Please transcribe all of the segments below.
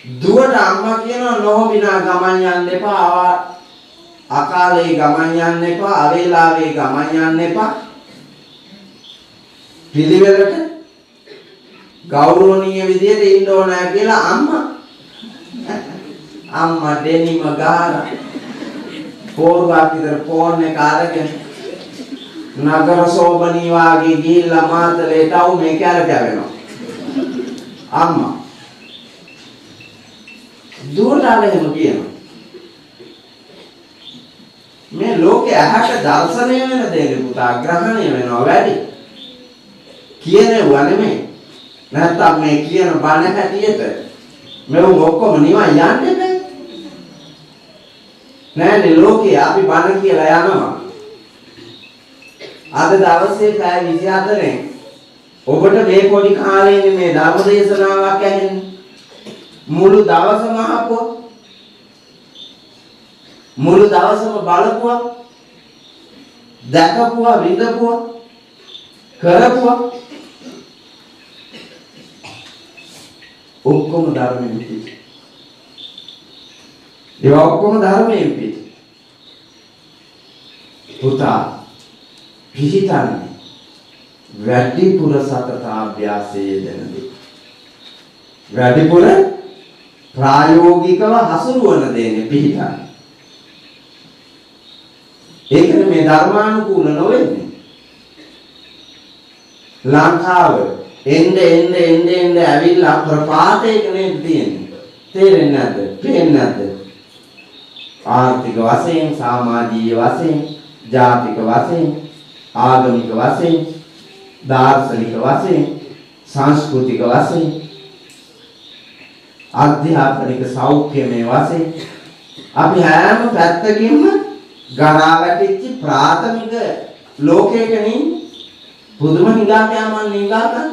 දුවට අම්මා කියනවා නොහොබිනා ගමන් යන්න එපා. අකාලේ ගමන් යන්න එපා. අවේලාවේ ගමන් යන්න එපා. පිළිවෙලට ගෞරවනීය විදියට ඉන්න ඕනෑ කියලා අම්මා දෙනිම ගාලා පොරවක් විතර ෆෝන් එක අරගෙන නගර සෝබනී වාගේ ගිහිල්ලා මාතලේට આવු මේ කැරකැවෙනවා. අම්මා දුවට ආවෙම කියනවා මේ ලෝකේ ඇහැට දර්ශනය වෙන දේ පුතා ග්‍රහණය වෙනවා වැඩි කියනවා නෙමෙයි. නැත්තම් මේ කියන බණ හැටියට මෙව ඔක්කොම නිවන් යන්නේ නැහැ. නෑනේ ලෝකේ අපි බණ කියලා යනවා. අද දවසේ පැය 24න් ඔබට මේ පොඩි කාලේනේ මේ ධර්ම දේශනාවක් ඇහෙන්නේ. මුළු දවසම අහපුවා. මුළු දවසම බලපුවා. දැකපුවා, විඳපුවා, කරපුවා. ඔක්කොම ධර්මයෙන් පිටි. ඒ ඔක්කොම ධර්මයෙන් පිටි. පුතා පිහිටන්නේ වැඩිපුර සතතාභ්‍යාසයේ දෙනදී. වැඩිපුර ප්‍රායෝගිකව හසුරුවන දෙන්නේ පිහිටන්නේ. ඒකනේ මේ ධර්මානුකූල නොවෙන්නේ. ලංකාව එන්නේ ඇවිල්ලා ප්‍රපාතයක නේද තියෙන්නේ. තේරෙන්නේ නැද්ද? පේන්නේ නැද්ද? ආර්ථික වශයෙන්, සමාජීය වශයෙන්, ජාතික වශයෙන්, ආගමික වශයෙන්, දාර්ශනික වශයෙන්, සංස්කෘතික වශයෙන්, ආධ්‍යාත්මික සෞඛ්‍යමය වශයෙන් අපි හැම පැත්තකින්ම ගරා වැටිච්ච ප්‍රාථමික ලෝකයකනේ පුදුම නිගාකයන්.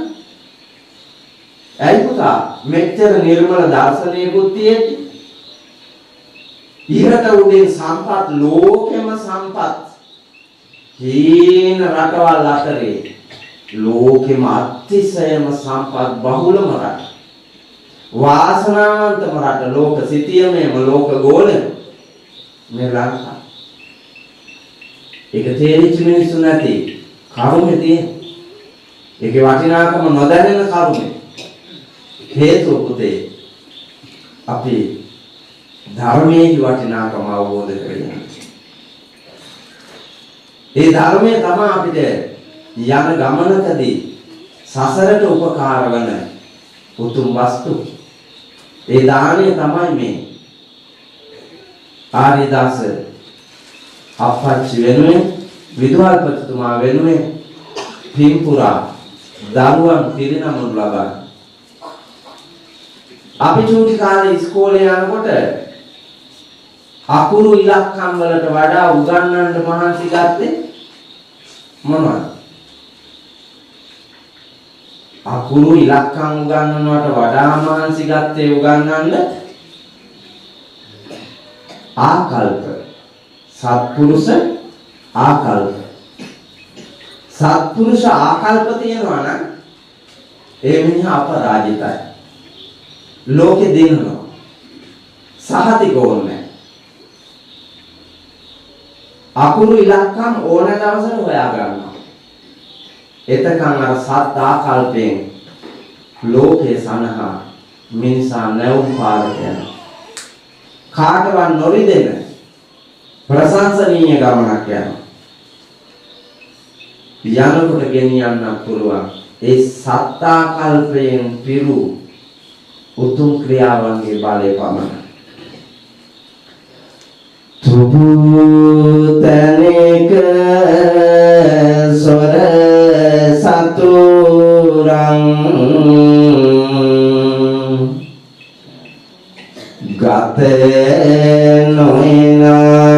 ඇයි පුතා මෙච්චර නිර්මල දර්ශනයකුත් තියෙද්දි ඉහත උදේ සම්පත් ලෝකෙම සම්පත් හීන රටවල් අතරේ ලෝකෙම අතිශයම සම්පත් බහුලම රට වාසනාවන්තම රට ලෝක සිටියමේම ලෝක ගෝලෙම මේ ලංකාව. ඒක තේරිච්ච මිනිස්සු නැති කරුමේ තියෙන. ඒකේ වටිනාකම නොදැනෙන කරුමේ. හේතුව පුතේ අපි ධර්මයේ වටිනාකම අවබෝධ කරගන්න. ඒ ධර්මයේ තමයි අපිට යන ගමනකදී සසරට උපකාර වන උතුම් වස්තු. ඒ දාණය තමයි මේ ආරිදාස අපච්චි වෙනුවෙන් විදුහල්පතිතුමා වෙනුවෙන් පින්පුරා දරුවන් පිරිනමනු ලබන. අපි චූටි කාලේ ඉස්කෝලේ යනකොට අකුරු ඉලක්කම් වලට වඩා උගන්වන්න මහන්සි ගත්තේ මොනවද? අකුරු ඉලක්කම් උගන්වනවට වඩා මහන්සි ගත්තේ උගන්වන්න ආකල්ප. සත්පුරුෂ ආකල්ප. සත්පුරුෂ ආකල්ප තියෙනවා නම් ඒ මිනිහා අපරාජිතයි. ලෝකෙ දිනනවා. සහතික ඕනේ. අකුරු ඉලක්කම් ඕන දවසට හොයා ගන්නවා. එතකන් අර සත් ආකල්පයෙන් ලෝකේ සනහා මිනිසා නැවුම් පාරට යනවා. කාටවත් නොරිදෙන ප්‍රශංසනීය ගමනක් යනවා. යනකොට ගෙනියන්න පුළුවන් ඒ සත් ආකල්පයෙන් පිරු උතුම් ක්‍රියාවන්ගේ බලය පමණයි. තුබුතනේක සොර සතුරං ගතේ නොයනා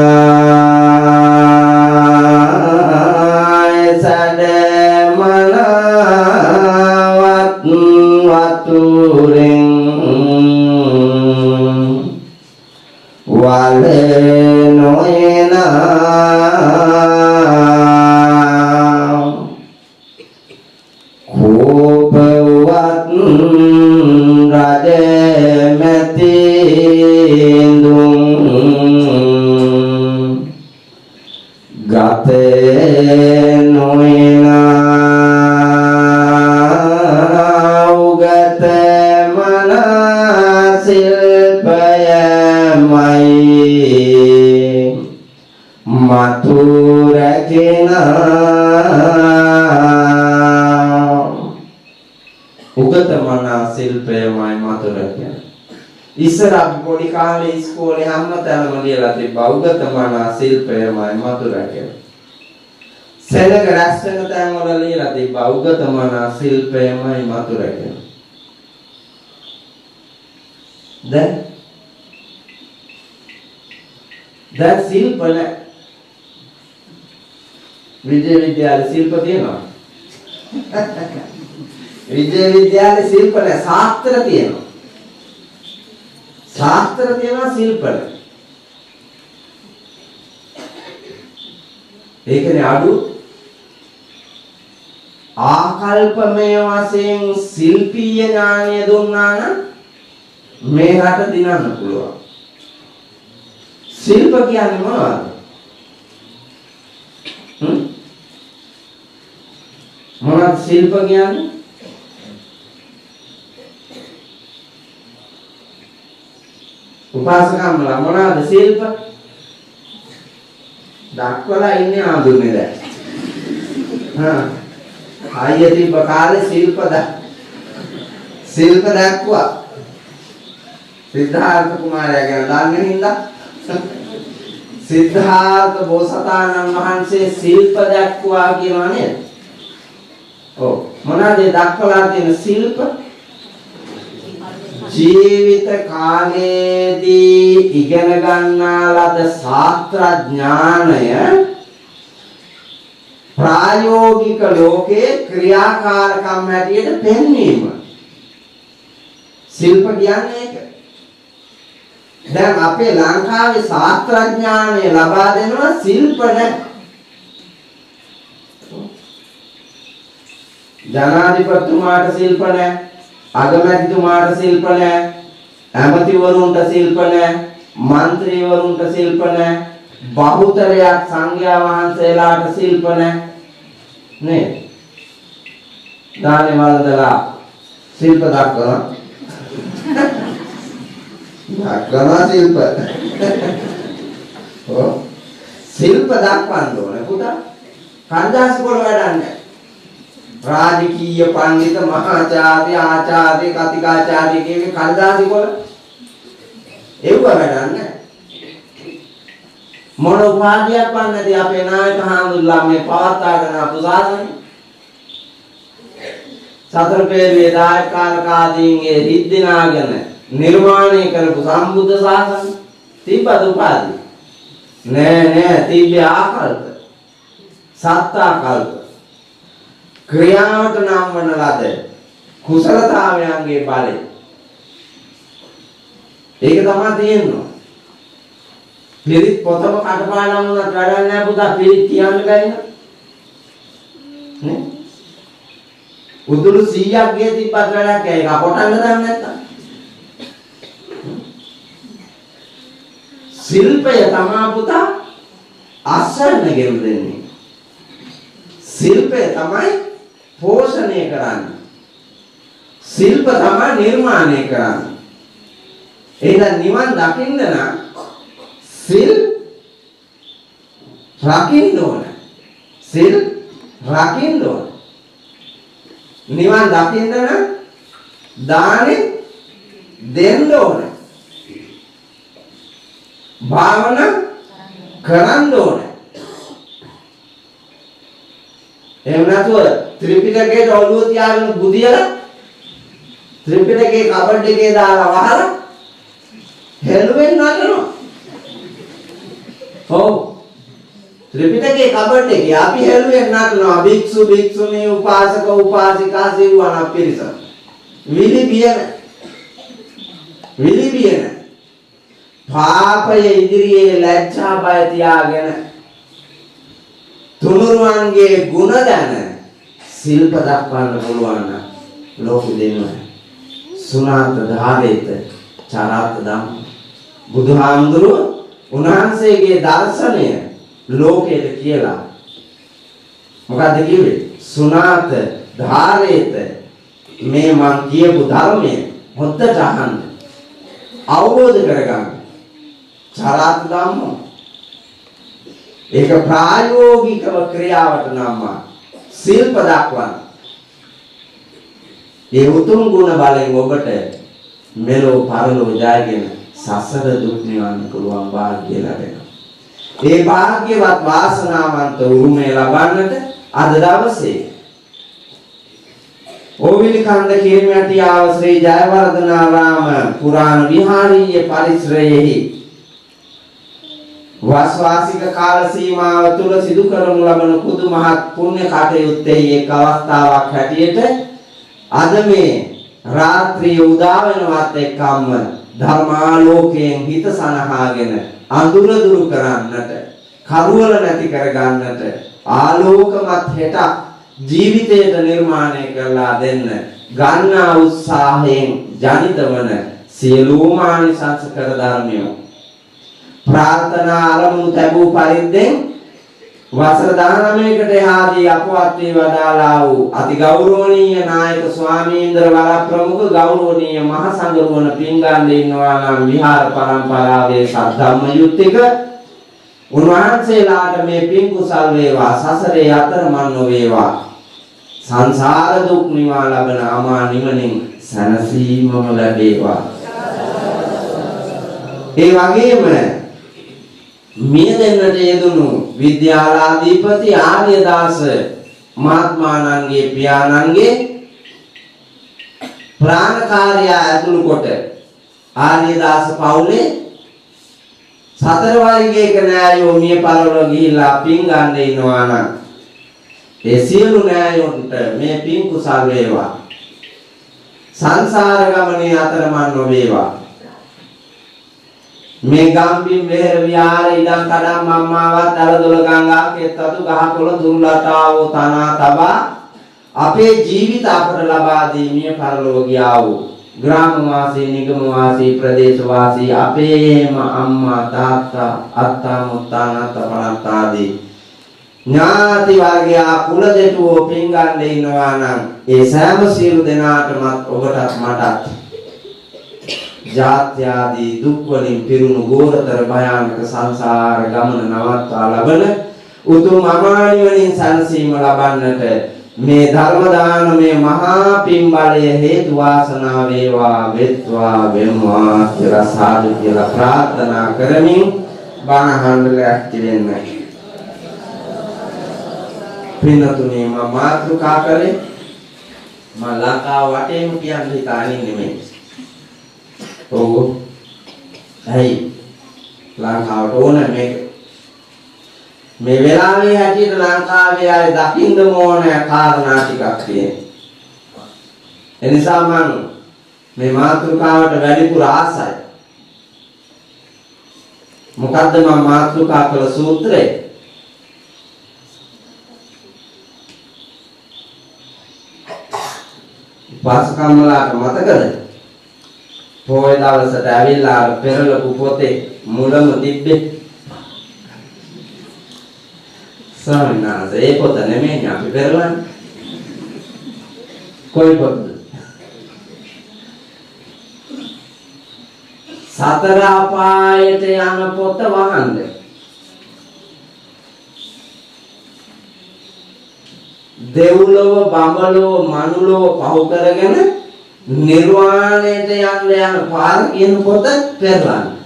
සදමනවත් වතුරෙන් වලේ නොයනා කෝපවත් රජමැති මනා සිල්පයමයි මතු රැකෙනා උගත මනා සිල්පයමයි මතු රැකෙන ඉස්සර අපි පොඩි කාලේ ඉස්කෝලේ හැමතැනම ලියලා තිබ්බා උගත මනා සිල්පයමයි මතු රැකෙන සෙනග රැස් වෙන තැන් වල ලියලා තිබ්බා උගත මනා සිල්පයමයි මතු රැකෙන දැන් සිල්ප නැහැ විද්‍යාලේ සිල්ප තියෙනවා විද්‍යාලේ සිල්ප නැහැ ශාස්ත්‍ර තියෙනවා ශාස්ත්‍ර තියෙනවා සිල්ප නැහැ ඒකනේ අඩු ආකල්පමය වශයෙන් ශිල්පීය ඥානය දුන්නා නම් මේ රට දිනන්න පුළුවන් ශිල්ප කියන්නේ මොනවද මොනවද ශිල්ප කියන්නේ උපාසකම්මලා මොනවද ශිල්ප දක්වලා ඉන්නේ ආඳුනේ දැන් ආයෙ තිබ්බ කාලේ ශිල්ප දැක්කුවා සිද්ධාර්ථ කුමාරයා ගැන දන්නේ හින්දා සිද්ධාර්ථ බෝසතාණන් වහන්සේ ශිල්ප දැක්ුවා කියනවා නේද? ඔව් මොනවාද දක්වලා තියෙන ශිල්ප? ජීවිත කාලයේදී ඉගෙන ගන්නා ලද ශාස්ත්‍ර ඥානය ප්‍රායෝගික ලෝකේ ක්‍රියාකාරකම් හැටියට පෙන්වීම ශිල්ප කියන්නේ ඒක. දැන් අපේ ලංකාවේ ශාස්ත්‍රඥානය ලබා දෙනවා ශිල්ප නැහැ. ජනාධිපතිතුමාට ශිල්ප නැහැ. අගමැතිතුමාට ශිල්ප නැහැ. ඇමතිවරුන්ට ශිල්ප නැහැ. മന്ത്രിවරුන්ට ශිල්ප නැහැ. බහුතරයක් සංඝයා වහන්සේලාට ශිල්ප නැහැ. නේද? දානේ වලදලා ශිල්ප දක්වනවා. දක්වනවා ශිල්ප. ඔව්. ශිල්ප දක්වන්න ඕනේ පුතා. කන්දාසි වල වැඩන්නේ. රාජකීය පඬිත මහාචාර්ය ආචාර්ය කතිකාචාර්ය කියන කන්දාසි වල ඒව වැඩන්නේ. මොන උපාධියක් වන්නේද අපේ නායක හාමුදුරුවෝ මේ පවත්වාගෙන ආපු සාසනය? සතර පෙරේ දායකාලකාදීන්ගේ හිද්දිනාගෙන නිර්මාණය කරපු සම්බුද්ධ ශාසනය තිබ්බද උපාධි? නෑ තිබ්බේ ආකල්ප. සත්තාකල්ප. ක්‍රියාවට නම් වන ලද කුසලතාවයන්ගේ බලය. ඒක තමයි තියෙන්නේ. පිරිත් පොතම කටපාඩම් වුණත් වැඩක් නෑ පුතා පිරිත් කියන්න බැරි නේ? උදුළු 100ක් ගේ තිබ්බත් වැඩක් නෑ ඒක කොටන්න දන්නේ නැත්තම්. ශිල්පය තමයි පුතා අසන්න ගෙල් දෙන්නේ. ශිල්පය තමයි පෝෂණය කරන්නේ. ශිල්ප තමයි නිර්මාණය කරන්නේ. එහෙනම් නිවන් දකින්න නම් සිල් රකින්න ඕන. සිල් රකින්න ඕන. නිවන් දකින්න නම් දානෙ දෙන්න ඕන. භාවනා කරන්න ඕන. එහෙම නැතුව ත්‍රිපිටකයට ඔළුව තියාගෙන බුදියලා ත්‍රිපිටකේ කබඩ් එකේ දාලා වහලා හෙළුවෙන් නටනවා. ඔව් ත්‍රිපිටකේ කබඩ් එකේ අපි හෙළුවෙන් නටනවා. භික්ෂු භික්ෂුණී උපාසක උපාසිකා සිව්වන පිරිස. විලි බියන පාපය ඉදිරියේ ලැජ්ජා බය තියාගෙන තුනුරුවන්ගේ ගුණ දැන ශිල්ප දක්වන්න පුළුවන් නම් ලෝකෙ දෙනවා. සුණාත ධාරේත චරාත ධම්ම බුදුහාමුදුරුවෝ උන්වහන්සේගේ දර්ශනය ලෝකයට කියලා මොකද්ද කිව්වේ? සුණාත ධාරේත මේ මං කියපු ධර්මයේ හොද්දට අහන්න. අවබෝධ කරගන්න. චරාත් ධම්ම. ඒක ප්‍රායෝගිකව ක්‍රියාවට නම් ශිල්ප දක්වන. ඒ උතුම් ගුණ බලෙන් ඔබට මෙලෝ පරලෝ ජයගෙන සසර දුක් නිවන්න පුළුවන් වාග්ය ලැබෙනවා. ඒ වාග්යවත් වාසනාවන්ත උරුමය ලබන්නට අද දවසේ ඕවිලිකන්ද කිරිමැටියාව ශ්‍රී ජයවර්ධනාරාම පුරාණ විහාරීය පරිසරයෙහි වාස්වාසික කාල සීමාව තුල සිදු කරනු ලබන කුදුමහත් පුණ්‍ය කටයුත්තේ එක් අවස්ථාවක් හැටියට අද මේ රාත්‍රිය උදා වෙනවත් එක්කම ධර්මාලෝකයෙන් හිත සනහාගෙන අඳුර දුරු කරන්නට කරුවල නැති කරගන්නට ආලෝකමත් හෙටක් ජීවිතයට නිර්මාණය කරලා දෙන්න ගන්නා උත්සාහයෙන් ජනිත වන සියලුම ආනිසංස කර ධර්මය ප්‍රාර්ථනා අරමුණු ලැබූ පරිද්දෙන් වසර 19කට එහාදී අපවත් වේ වදාලා වූ අති ගෞරවනීය නායක ස්වාමීන්ද්‍ර වර ප්‍රමුඛ ගෞරවනීය මහ සංඝරුවන පින්ගන්නේ ඉන්නවා නම් විහාර පරම්පරාවේ සද්ධම්ම යුක්තික උන්වහන්සේලාට මේ පින් කුසල් වේවා සසරේ අතරමන් නොවේවා සංසාර දුක් නිවා ලබන අමා නිවනින් සැනසීමම ලැබේවා. ඒ වගේම මේ දෙන්නට යෙදුණු විද්‍යාලාධිපති ආර්යදාස මහත්මාණන්ගේ පියාණන්ගේ ප්‍රාණකාරය ඇතුළු කොට ආර්යදාස පවුලේ සතර වර්ගයක නෑයෝ මිය පරලොව ගිහිල්ලා පින් ගන්න ඉන්නවා නම් ඒ සියලු නෑයොන්ට මේ පින් කුසල් වේවා. සංසාර ගමනේ අතරමන් නොවේවා. මේ ගම්බිම් වෙහෙර විහාර ඉඩම් කඩම් මම්මාවත් දලදොල ගංගා කෙත්තු ගහකොළ දුර්ලතාවෝ තනා තබා අපේ ජීවිත අපට ලබා දී මිය පරලොව ගියා වූ ග්‍රාම වාසී නිගම වාසී ප්‍රදේශ වාසී අපේම අම්මා තාත්තා අත්තා මුත්තා නාත්තා පණත්තාදී ඥාති වර්ගයා කුල දෙටුවෝ පින් ගන්න ඉන්නවා නම් ඒ සෑම සියලු දෙනාටමත් ඔබටත් මටත් ජාත්‍යාදී දුක් වලින් පිරුණු ගෝරතර භයානක සංසාර ගමන නවත්වා ලබන උතුම් අමානිවලින් සැනසීම ලබන්නට මේ ධර්ම දානමේ මහා පින් බලය හේතු වාසනා වේවා වෙත්වා වෙම්වා කියලා සාදු කියලා ප්‍රාර්ථනා කරමින් බණ අහන්න ලෑස්ති වෙන්න. පින්නතුනි මම මාතෘකා කරේ මම ලංකාව වටේම කියන්න හිතාගෙන නෙමෙයි. ඔව්. ඇයි ලංකාවට ඕන මේ වෙලාවේ හැටියට ලංකාවේ ආයේ දකින්න ඕන කාරණා ටිකක් තියෙනවා. එනිසා මම මේ මාතෘකාවට වැඩිපුර ආසයි. මොකද්ද මම මාතෘකා කළ සූත්‍රය? පාසකම්මලාට මතකද? පොය දවසට ඇවිල්ලා පෙරලපු පොතේ මුලම තිබ්බේ සාමිනාස ඒ පොත නෙමෙයි අපි පෙරලන්නේ. කොයි පොතද? සතර අපායට යන පොත වහන්නේ. දෙව්ලොව බඹලොව මනුලොව පහු කරගෙන නිර්වාණයට යන්න පාර කියන පොත පෙරලන්නේ.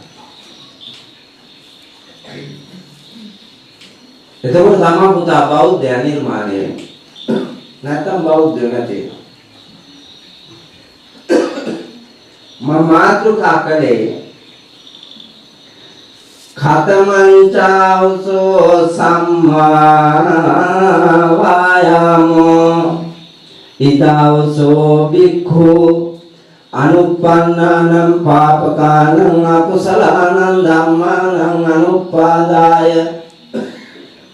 එතකොට තමයි පුතා බෞද්ධය නිර්මාණය වෙන්නේ. නැත්නම් බෞද්ධය නැති. මම මාතෘකා කළේ khatamanchauso samma vayamo itauso bhikkhu anuppannanam papakanam akusalanam dhammanam anuppadaya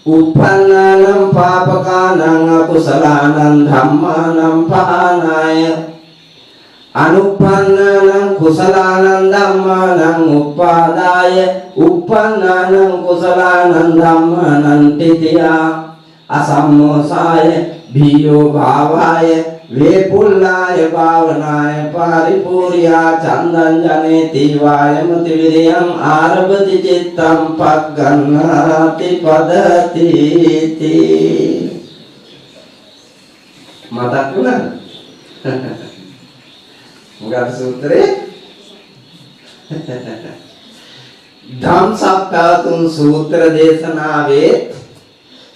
uppannanam papakanam akusalanam dhammanam pahanaya anuppannanam kusalanam dhammanam uppadaya uppannanam kusalanam dhammanam titiya asammosaya bhiyo bhavaya වේපුල්ලාය භාවනාය පරිපූර්යා චන්දං ජනේති වායමති විරියං ආරභති චිත්තං පග්ගණ්ණාති පදති මතක් වුණාද? මොකක්ද සූත්‍රේ? ධම්සප්පවතුන් සූත්‍ර දේශනාවේ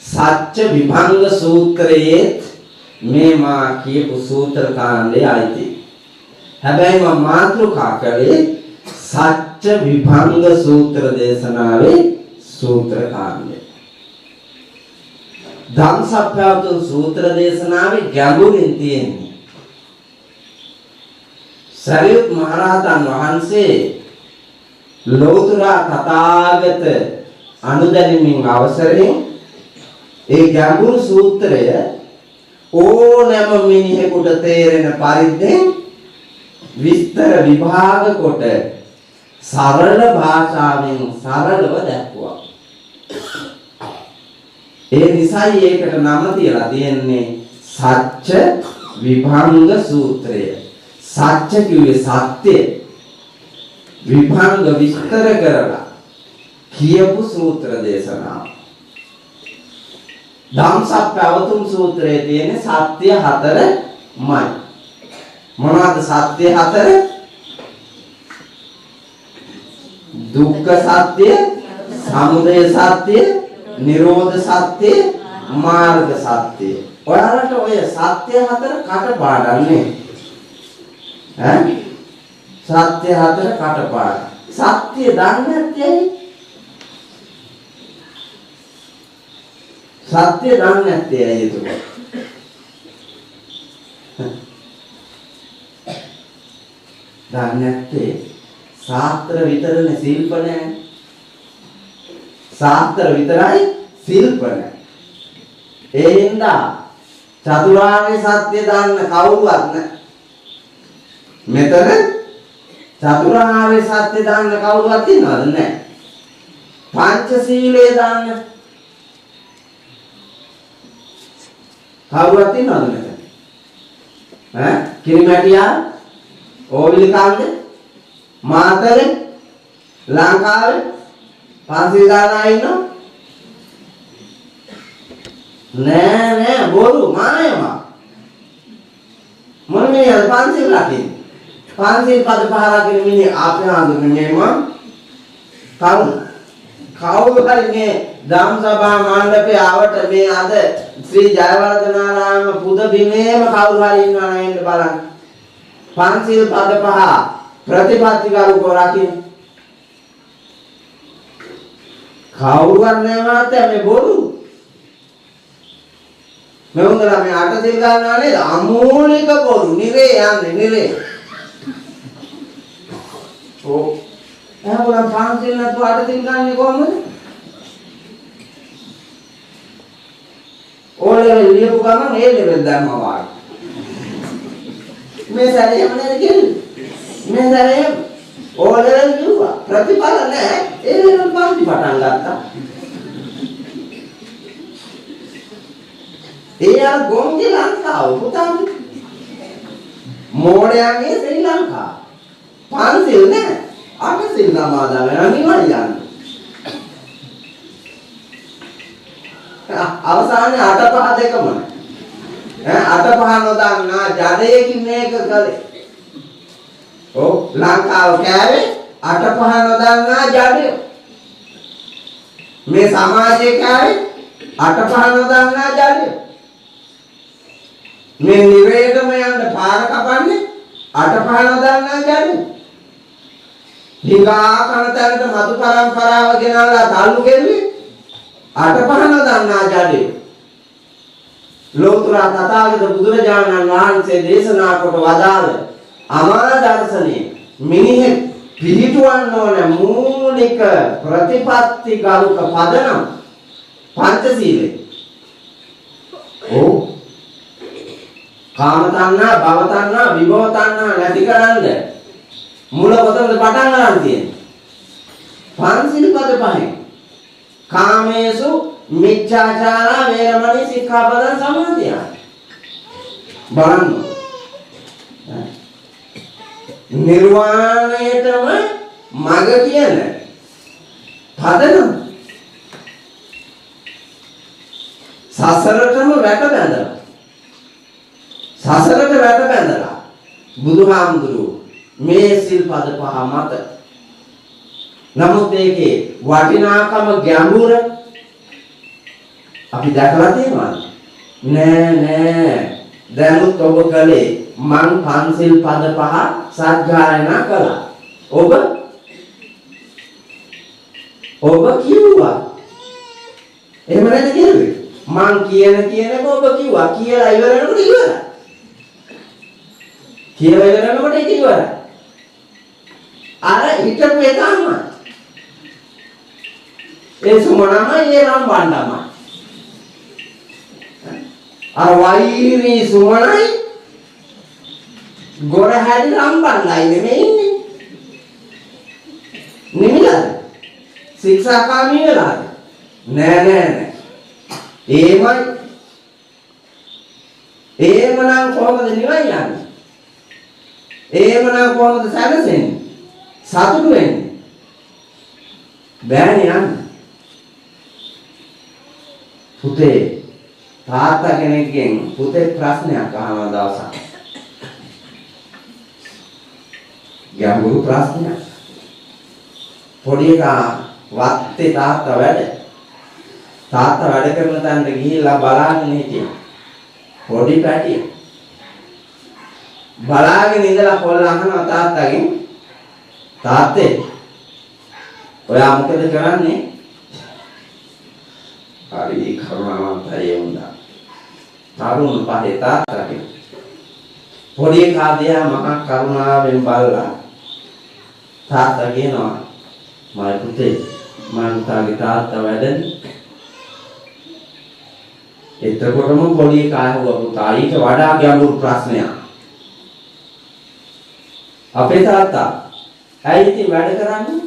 සත්‍ය විභංග සූත්‍රයේ මේ මා කියපු සූත්‍ර කාණ්ඩය ආйти. හැබැයි මම මාතෘකා කළේ සත්‍ය විභංග සූත්‍ර දේශනාවේ සූත්‍ර කාණ්ඩය. ධම්සප්පවතුන් සූත්‍ර දේශනාවේ ගැඹුරින් තියෙන්නේ සරියුත් මහරහතන් වහන්සේ ලෝතර තථාගත අනුදැනීමෙන් අවසරයෙන් ඒ ගැඹුරු සූත්‍රය ඕනෑම මිනිහෙකුට තේරෙන පරිද්දෙන් විස්තර විභාග කොට සරල භාෂාවෙන් සරලව දැක්වුවා. ඒ නිසායි ඒකට නම තියලා තියෙන්නේ සත්‍ය විභංග සූත්‍රය. සත්‍ය කිව්වේ සත්‍ය, විභංග විස්තර කරලා කියපු සූත්‍ර දේශනාව. ධම්සප්පවතුන් සූත්‍රයේ තියෙන සත්‍ය හතරමයි. මොනවාද සත්‍ය හතර? දුක්ඛ සත්‍ය, සමුදය සත්‍ය, නිරෝධ සත්‍ය, මාර්ග සත්‍ය. ඔයාලට ඔය සත්‍ය හතර කටපාඩම්නේ. සත්‍ය හතර කටපාඩම්. සත්‍ය දන්නේ නැත්තේ සත්‍ය දන්නේ නැත්තේ ඇයි ඒක? දන්නේ නැත්තේ ශාස්ත්‍ර විතරනේ ශිල්ප නැහැ. ශාස්ත්‍ර විතරයි ශිල්ප නැහැ. ඒ හින්දා චතුරාර්ය සත්‍ය දන්න කවුරුවත් නැහැ. මෙතන චතුරාර්ය සත්‍ය දන්න කවුරුවත් ඉන්නවද? නැහැ. පංචශීලයේ දන්න කවුරුත් ඉන්නවද මෙතන? කිරිමැටියා, ඕවිලිකාන්ද, මාතරේ, ලංකාවේ පන්සිල් දාලා ඉන්නව? නෑ බොරු මායමා. මොන මිනිහද පන්සිල් රකින්නේ? පන්සිල් පද පහ රකින්න මිනිහ අපේ හඳුන්නේ මම කවුරු හරි මේ ධම්සභා මණ්ඩපේ ආවට මේ අද ශ්‍රී ජයවර්ධනාරාම පුද බිමේම කවුරු හරි ඉන්නවා නේද බලන්න. පන්සිල් පද පහ ප්‍රතිපත්තිකව රකින්න. කවුරුවත් නැහැ මාත්‍යා මේ බොරු. මේ උන්දලා මේ අටසිල් ගන්නවා නේද? අමූලික බොරු. නිරේ යන්නේ නිරේ. ඔව්. එහෙනම් පන්සිල් නැතුව අටසිල් ගන්නේ කොහොමද? ඕලෙවල් ලියපු ගමන් ඒ ලෙවල් දැම්මා වාගේ. මේ සැරේම නේද කියන්නේ? මේ සැරේ ඕලෙවල් ලියුවා. ප්‍රතිඵල නැහැ. ඒ ලෙවල් පන්ති පටන් ගත්තා. ඒ අර ගොංගේ ලංකාව පුතානේ. මෝඩයන්ගේ ශ්‍රී ලංකාව. පන්සිල් නැහැ. අටසිල් නමාදා වෙන නිවන යන්නේ. අවසානයේ අට පහ දෙකම අට පහ නොදන්නා ජඩයකින් මේක කළේ. ඔව් ලංකාව කෑවේ අට පහ නොදන්නා ජඩය. මේ සමාජයේ කෑවේ අට පහ නොදන්නා ජඩය. මේ නිරේතම යන්න පාර කපන්නේ අට පහ නොදන්නා ජඩය. හිඟා කන තැනට මතු පරම්පරාව ගෙනල්ලා තල්ලු කෙරුවේ අට පහ නොදන්නා ජඩේ. ලෝතර තථාගත බුදුරජාණන් වහන්සේ දේශනා කොට වදාළ අමර දර්ශනේ මිනිහෙක් පිළිටවන්න ඕන මූලික ප්‍රතිපත්ති ගරුක පදනම් පංචශීලය. ඔව්. කාම තණ්හා, භව තණ්හා, විභව තණ්හා නැති කරන්න මුල කොතනද පටන් ගන්න තියෙන්නේ? පංචශීල පද පහෙන්. කාමේසු මිච්ඡාචාරා වේරමණී සික්ඛාපදං සමාදියාමි. බලන්න නිර්වාණයටම මඟ කියන පදනම සසරටම වැට බැඳලා සසරට වැට බැඳලා බුදුහාමුදුරුවෝ මේ සිල්පද පහ මත නමුත් ඒකේ වටිනාකම ගැඹුර අපි දැකලා තියෙනවද? නෑ දැනුත් ඔබ කලේ මං පන්සිල් පද පහ සත්‍යයනා කළා. ඔබ කිව්වා. එහෙම නැද්ද කිව්වේ? මං කියන ඔබ කිව්වා. කියලා ඉවරනකොට ඉවරයි. කියලා ඉවරනකොට ඒක ඉවරයි. අර හිතපු එකම ඒ සුමනම ඒ නම් වණ්ඩම අර වෛරී සුමනයි ගොරහැඩි රම්බන්නයි නෙමෙයි ඉන්නේ. නිමිලාද? ශික්ෂාකාමී වෙලාද? නෑ. එහෙමනම් කොහොමද නිවන් යන්නේ? එහෙමනම් කොහොමද සැනසෙන්නේ? සතුටු වෙන්නේ? බෑනේ යන්නේ. පුතේ තාත්තා කෙනෙක්ගෙන් පුතේ ප්‍රශ්නයක් අහන දවසක්. ගැඹුරු ප්‍රශ්නයක්. පොඩි එකා වත්තේ තාත්තා වැඩ කරන තැනට ගිහිල්ලා බලාගෙන හිටියා. පොඩි පැටිය. බලාගෙන ඉඳලා පොල් අහනවා තාත්තගෙන්. තාත්තේ ඔයා මොකද කරන්නේ? හරි කරුණාවන්තයි වුණා. තරුණ පහේ තාත්තගෙන් පොඩි එකා දිහා මහා කරුණාවෙන් බලලා තාත්තා කියනවා මයි පුතේ මං තාගේ තාත්තා වැඩනේ. එතකොටම පොඩි එකා ආවා පුතා ඊට වඩා ගැඹුරු ප්‍රශ්නයක්. අපේ තාත්තා ඇයි ඉතින් වැඩ කරන්නේ?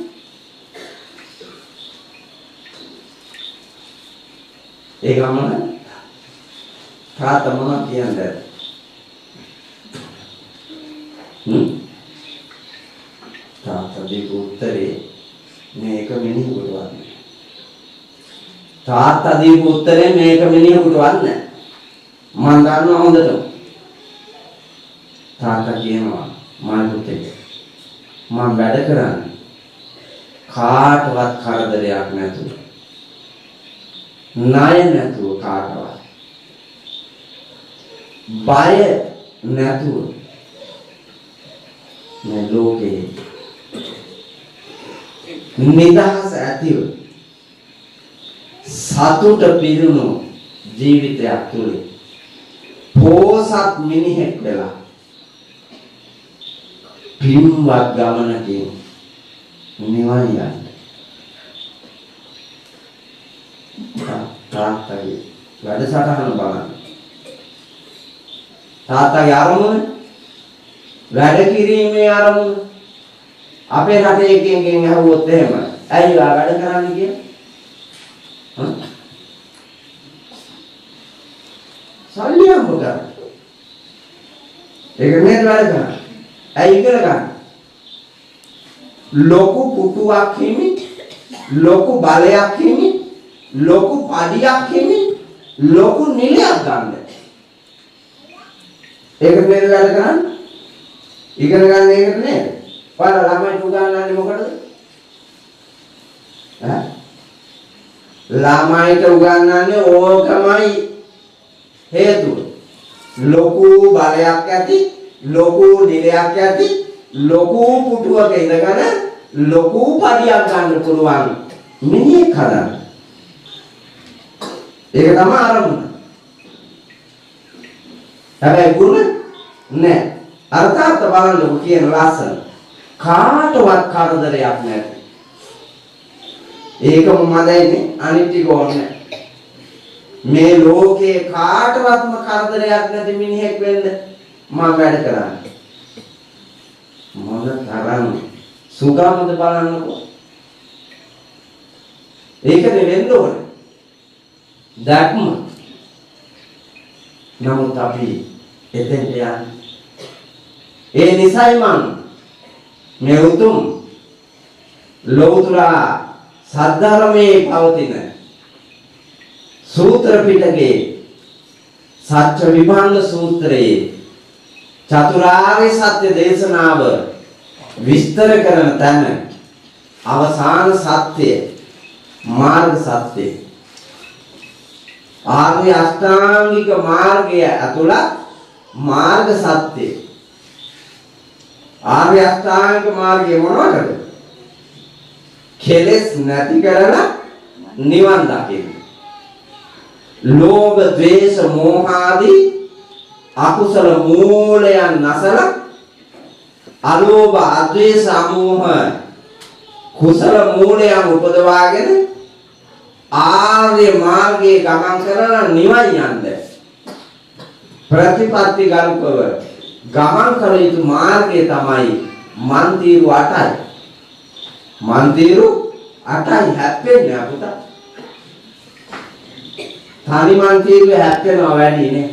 ඒ ගමන තාත්තා මොනවද කියන්නේ? තාත්තා දීපු උත්තරේ මේක මිනිහෙකුට වන්නේ. තාත්තා දීපු උත්තරේ මේක මිනිහෙකුට වන්නේ. මම දන්නවා හොඳටම. තාත්තා කියනවා මම පුතේ මම වැඩ කරන්නේ කාටවත් කරදරයක් නැතුව. ණය නැතුව කාටවත්. බය නැතුව. මේ ලෝකේ නිදහස ඇතිව සතුට පිරුණු ජීවිතයක් තුළ පෝසත් මිනිහෙක් වෙලා පින්වත් ගමනකින් නිවන් යන්න. තාත්තගේ වැඩසටහන බලන්න. තාත්තගේ අරමුණ වැඩ කිරීමේ අරමුණ අපේ රටේ එකෙන් අහුවොත් එහෙම ඇයි වැඩ කරන්නේ කියලා? සල්ලි හම්බ කරා. ඒක නේද වැඩ කරන්නේ? ඇයි ඉගෙන ගන්න? ලොකු පුටුවක් හිමි, ලොකු බලයක් හිමි, ලොකු පඩියක් හිමි, ලොකු නිලයක් ගන්න. ඒක නේද වැඩ කරන්නේ? ඉගෙන ගන්න ඒකට නේද? ඔයාලා ළමයිට උගන්වන්නේ මොකටද? ළමයිට උගන්වන්නේ ඕකමයි හේතුව. ලොකු බලයක් ඇති, ලොකු නිලයක් ඇති, ලොකු පුටුවක ඉඳගෙන ලොකු පඩියක් ගන්න පුළුවන් මිනිහෙක් හදන්න. ඒක තමයි ආරම්භය. හැබැයි ගුණ නෑ. අර තාත්තා බලන්නකො කියන ලස්සන කාටවත් කරදරයක් නැති. ඒකම මදයිනේ අනිත් ටික ඕනේ. මේ ලෝකේ කාටවත්ම කරදරයක් නැති මිනිහෙක් වෙන්න මම වැඩ කරන්නේ. මොන තරම් සුගමද බලන්නකො. ඒකනේ වෙන්න ඕනේ. දැක්ම. නමුත් අපි එතෙන්ට යන්නේ ඒ නිසයි මං මේ උතුම් ලෞතර සද්ධර්මයේ පවතින සූත්‍ර පිටකේ සත්‍ය විභංග සූත්‍රයේ චතුරාර්ය සත්‍ය දේශනාව විස්තර කරන තැන අවසාන සත්‍ය මාර්ග සත්‍ය ආර්ය අෂ්ටාංගික මාර්ගය ඇතුළත් මාර්ග සත්‍ය ආර්ය අෂ්ටාංගික මාර්ගය මොනවද? කෙලෙස් නැති කරලා නිවන් දකින්න. ලෝභ, ද්වේෂ, මෝහ ආදී අකුසල මූලයන් නැසලා අලෝභ, අද්වේෂ, අමෝහ කුසල මූලයන් උපදවාගෙන ආර්ය මාර්ගයේ ගමන් කරලා නිවන් යන්න ප්‍රතිපත්ති ගරුකව ගමන් කළ යුතු මාර්ගය තමයි මන්තිරු 8යි. මන්තිරු 8යි හැප්පෙන්නේ අපුට. තනි මන්තිරු හැප්පෙනවා වැඩි නේ.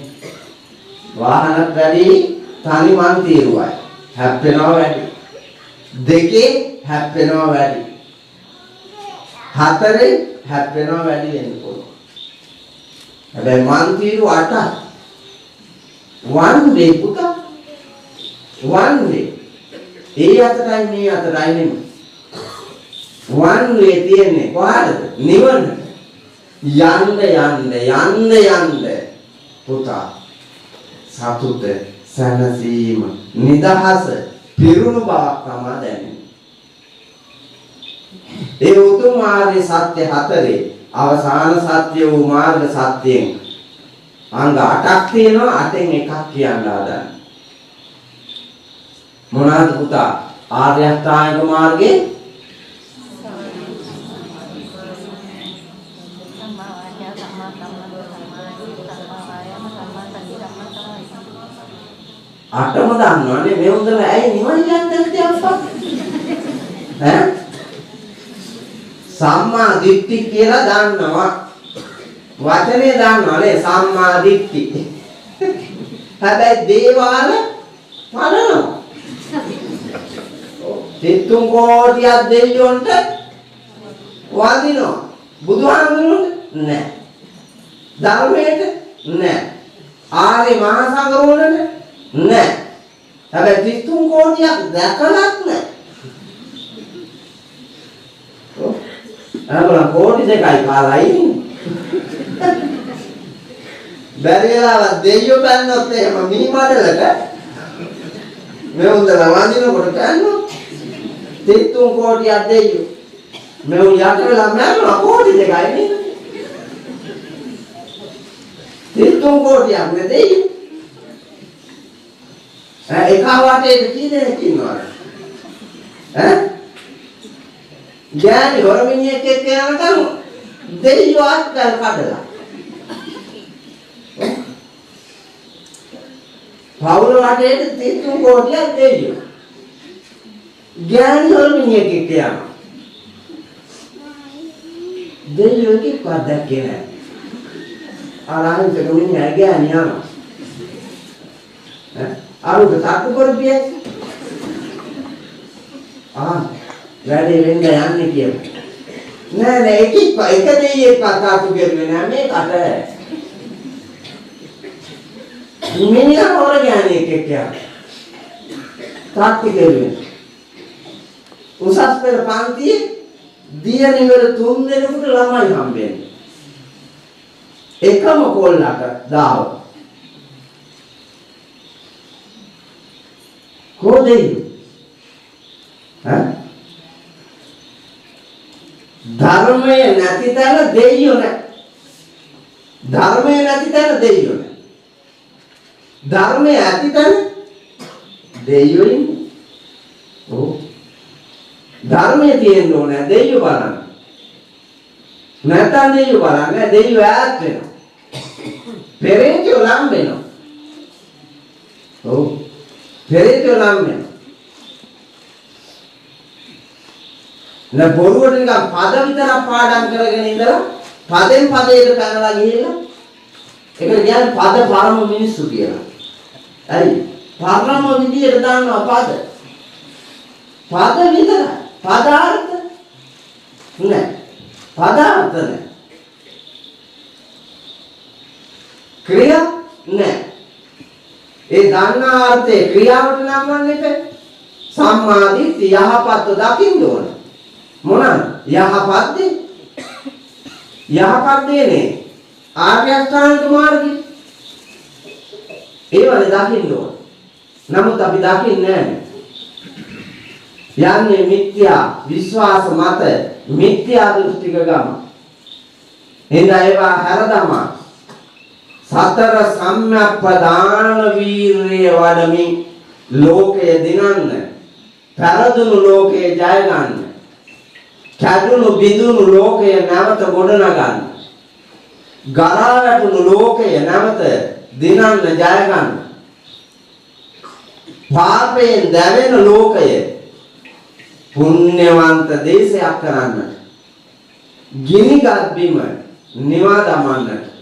වාහනත් වැඩි තනි මන්තිරුවයි හැප්පෙනවා වැඩි. දෙකේ හැප්පෙනවා වැඩි. හතරේ හැප්පෙනවා වැඩි වෙන්න පුළුවන්. හැබැයි මන්තිරු 8යි. one way පුතා. one way. ඒ අතරයි මේ අතරයි නෙමෙයි. one way තියන්නේ කොහාටද? නිවනට. යන්න පුතා. සතුට, සැනසීම, නිදහස, පිරුණු බවක් තමයි දැනෙන්නේ. ඒ උතුම් ආර්ය සත්‍ය හතරේ අවසාන සත්‍ය වූ මාර්ග සත්‍යයෙන් අංග 8ක් තියෙනවා. 8න් එකක් කියන්න හදන්නේ. මොනවාද පුතා? ආර්ය අෂ්ටාංගික මාර්ගයේ අටම දන්නවනේ. මේ උන්දල ඇයි නිවන් යන්නේ නැත්තේ අප්පා? ඈ? සම්මා දිට්ඨි කියලා දන්නවා. වචනේ දන්නවනේ සම්මා දිට්ඨි. හැබැයි දේවාල වඩනවා. සිතුම් කෝටියක් දෙවියොන්ට වදිනවා. බුදුහාමුදුරුවන්ට නෑ. ධර්මයට නෑ. ආර්ය මහා සංඝරෝණට නෑ. හැබැයි සිතුම් කෝටියක් දැකලත් නෑ. අනබල කෝටි දෙකයි කාලා ඉන්නේ. බැරි වෙලාව දෙයියෝ බැන්නොත් එහෙම මී මඩලට මේ උන්දල වඳිනකොට බැන්නොත් සිතුම් කෝටියක් දෙයියෝ මේ උන් යට වෙලා මැරෙනවා. කෝටි දෙකයි නේ. සිතුම් කෝටියක් නේ දෙයියෝ. එක වටේට කී දෙනෙක් ඉන්නවද? ඈ? ගෑණි හොරමිනියෙක් එක්ක යනකම් දෙයියෝ අත්කල් කඩලා. පවුල වටේට 33 කෝටියක් දෙයියෝ. ගෑණි හොරමිනියෙක් එක්ක යනවා. දෙයියෝ කිව්වා දැක්කේ නැහැ. ආරාහිත ගමිනිය ගෑණි යනවා. අරුක තාක්කු කරපියේ. වැඩේ වෙන්න යන්නේ කියලා. නෑ එක දෙයියෙක් තාක්කු කරුවේ නෑ මේකට. මිනිහා හොර ගෑණි එක්ක යනවා. තාක්කු කරුවේ. උසස් පෙළ පන්තියේ දියණිවරු 3 දෙනෙකුට ළමයි හම්බෙන්නේ. එකම කොල්ලට දාව. කොහේද? ධර්මයේ නැති තැන දෙයියෝ නැහැ. ධර්මයේ නැති තැන දෙයියෝ නැහැ. ධර්මයේ ඇති තැන දෙයියෝ ඉන්නේ. ඔව්. ධර්මයේ තියෙන්න ඕනේ දෙයියෝ බලන්න. නැත්නම් දෙයියෝ බලන්නේ දෙයියෝ ඈත් වෙනවා. පෙරේතයෝ ලම් වෙනවා. ඔව්. පෙරේතයෝ ලම් වෙනවා. න බොරුවට නිකන් පද විතරක් පාඩම් කරගෙන ඉඳලා පදෙන් පදයට පැනලා ගිහිල්ලා ඒකට කියන්නේ පද පරම මිනිස්සු කියලා. හරි. පරම විදියට දානවා පද. පද විතරයි. පදාර්ථ නෑ. පදාර්ථ නෑ. ක්‍රියා නෑ. ඒ දන්නා අර්ථයේ ක්‍රියාවට නම් වන්නේ සම්මාදිට්ඨිය යහපත් දකින්න ඕන. මොනවාද? යහපත් දේ. යහපත් දේ නේ. ආර්ය අෂ්ටාංග මාර්ගය. ඒවනේ දකින්න ඕන. නමුත් අපි දකින්නේ නැහැ. යන්නේ මිත්‍යා විශ්වාස මත මිත්‍යා දෘෂ්ටික ගම. එඳා ඒවා හැරදමා සතර සම්‍යක්පදාන වීර්ය වඩමින් ලෝකය දිනන්න, පෙරදුණු ලෝකය ජය ගන්න, කැඩුණු බිඳුණු ලෝකය නැවත ගොඩනගන්න, ගරා වැටුණු ලෝකය නැවත දිනන්න ජය ගන්න, පාපයෙන් දැවෙන ලෝකය පුණ්‍යවන්ත දේශයක් කරන්නට, ගිනිගත් බිම නිවා දමන්නට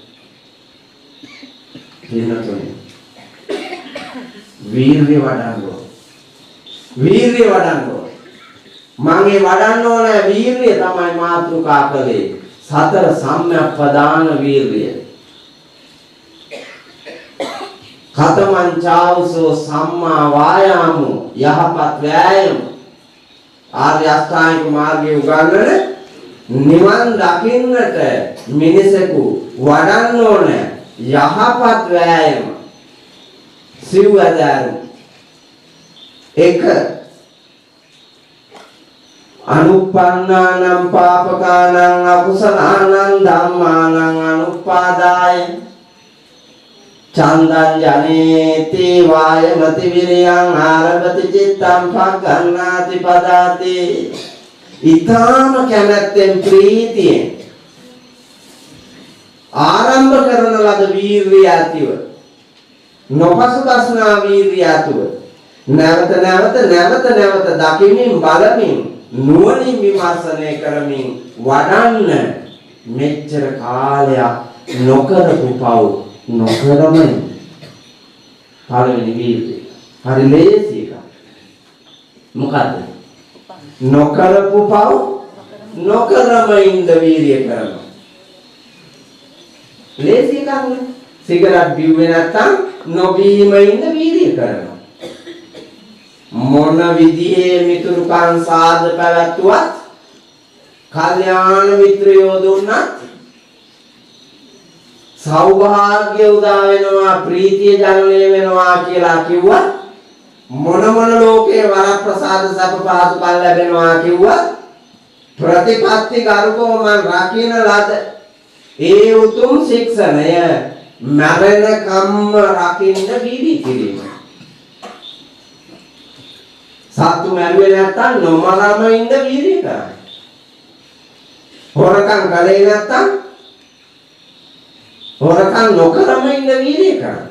දිනතුනේ වීර්ය වඩන්න ඕන. වීර්ය වඩන්න ඕන. මගේ වඩන්න ඕන වීර්ය තමයි මාතෘකා කළේ සතර සම්‍යක්පදාන වීර්ය. කතමං චාවසෝ සම්මා වායාමෝ යහපත් වෑයම ආර්ය අෂ්ටාංගික මාර්ගයේ උගන්වන නිවන් දකින්නට මිනිසෙකු වඩන්න ඕන යහපත් වෑයම සිව්වැදෑරුම් එක අනුප්පන්නානම් පාපකානම් අකුසලානම් ධම්මානම් අනුපාදාය චන්දං ජනේති වායමති විරියං ආරභති චිත්තං පග්ගණ්ණාති පදාති. ඊතාම කැමැත්තෙන් ප්‍රීතියෙන් ආරම්භ කරන ලද වීර්යය ඇතිව නොපසුබස්නා වීර්යය ඇතිව නැවත නැවත දකිමින් බලමින් නුවණින් විමර්ශනය කරමින් වඩන්න මෙච්චර කාලයක් නොකරපු පව් නොකරම පළවෙනි වීර්යය. හරි ලේසි එකක්. මොකද්ද? නොකරපු පව් නොකරම ඉන්න වීර්යය කරනවා. ලේසි එකක් නේ. සිගරට් බිව්වේ නැත්තම් නොබීම ඉන්න වීර්යය කරනවා. මොන විදිහේ මිතුරුකම් සාද පැවැත්වුවත් කල්යාණ මිත්‍රයෝ දුන්නත් සෞභාග්‍ය උදා වෙනවා ප්‍රීතිය ජනනය වෙනවා කියලා කිව්වත් මොන ලෝකේ වරප්‍රසාද සප පහසුකම් ලැබෙනවා කිව්වත් ප්‍රතිපත්ති ගරුකව මම රකින්න ලද ඒ උතුම් ශික්ෂණය මරණ කම්ම රකින්න වීර්ය කිරීම. සත්තු මැරුවේ නැත්තම් නොමරම ඉන්න වීර්ය කරන්න. හොරකම් කළේ නැත්තම් හොරකම් නොකරම ඉන්න වීර්ය කරන්න.